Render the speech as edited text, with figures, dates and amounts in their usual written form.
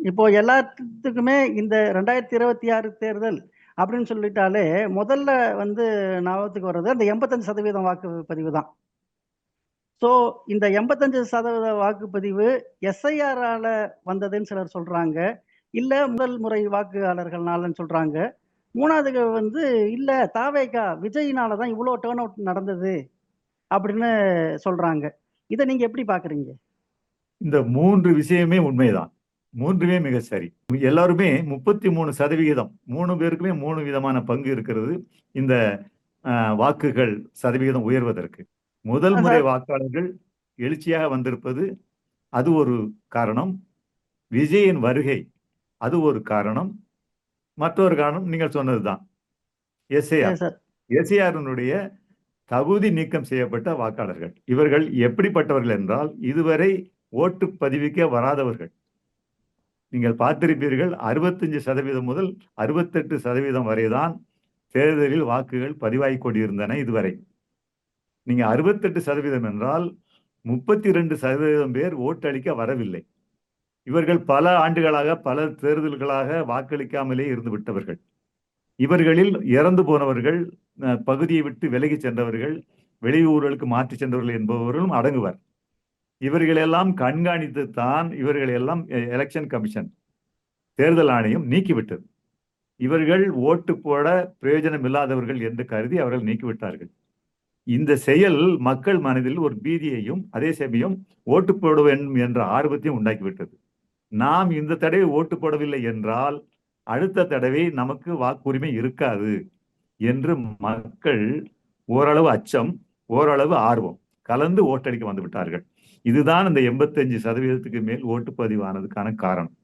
இப்போ எல்லாத்துக்குமே இந்த 2026 தேர்தல் அப்படின்னு சொல்லிட்டாலே, முதல்ல வந்து ஞாபகத்துக்கு வர்றது அந்த 85% வாக்குப்பதிவு தான். ஸோ இந்த 85% வாக்குப்பதிவு எஸ்ஐஆரால வந்ததுன்னு சிலர் சொல்றாங்க. இல்ல முதல் முறை வாக்காளர்கள்னாலன்னு சொல்றாங்க. 3வது வந்து இல்ல தாவேகா விஜய்னால தான் இவ்ளோ டர்ன் அவுட் நடந்தது அப்படின்னு சொல்றாங்க. இத நீங்க எப்படி பார்க்குறீங்க? இந்த 3 விஷயமே உண்மைதான். 3மே மிக சரி. எல்லாருமே 33% 3 பேருக்குமே 3 விதமான பங்கு இருக்கிறது. இந்த வாக்குகள் சதவிகிதம் உயர்வதற்கு. முதல் முறை சார் வாக்காளர்கள் எழுச்சியாக வந்திருப்பது அது ஒரு காரணம். விஜயின் வருகை அது ஒரு காரணம். மற்றொரு காரணம் நீங்கள் சொன்னதுதான். எஸ்ஐஆர். சார் எஸ்ஐஆரினுடைய தகுதி நீக்கம் செய்யப்பட்ட வாக்காளர்கள். இவர்கள் எப்படிப்பட்டவர்கள் என்றால் இதுவரை ஓட்டு பதிவுக்கே வராதவர்கள். நீங்கள் பார்த்திருப்பீர்கள் 65% முதல் 68% வரைதான் தேர்தலில் வாக்குகள் பதிவாகிக் கொண்டிருந்தன இதுவரை. நீங்க 68% என்றால் 32% பேர் ஓட்டளிக்க வரவில்லை. இவர்கள் பல ஆண்டுகளாக பல தேர்தல்களாக வாக்களிக்காமலே இருந்து விட்டவர்கள். இவர்களில் இறந்து போனவர்கள், பகுதியை விட்டு விலகி சென்றவர்கள், வெளியூர்களுக்கு மாற்றி சென்றவர்கள் என்பவர்களும் அடங்குவர். இவர்களெல்லாம் கண்காணித்துத்தான் இவர்களெல்லாம் எலெக்ஷன் கமிஷன் தேர்தல் ஆணையம் நீக்கிவிட்டது. இவர்கள் ஓட்டு போட பிரயோஜனம் இல்லாதவர்கள் என்று கருதி அவர்கள் நீக்கிவிட்டார்கள். இந்த செயல் மக்கள் மனதில் ஒரு பீதியையும் அதே சமயம் ஓட்டு போட வேண்டும் என்ற ஆர்வத்தையும் உண்டாக்கிவிட்டது. நாம் இந்த தடவை ஓட்டு போடவில்லை என்றால் அடுத்த தடவை நமக்கு வாக்குரிமை இருக்காது என்று மக்கள் ஓரளவு அச்சம், ஓரளவு ஆர்வம் கலந்து ஓட்டளிக்க வந்து விட்டார்கள். இதுதான் இந்த 85%க்கு மேல் ஓட்டு பதிவானதுக்கான காரணம்.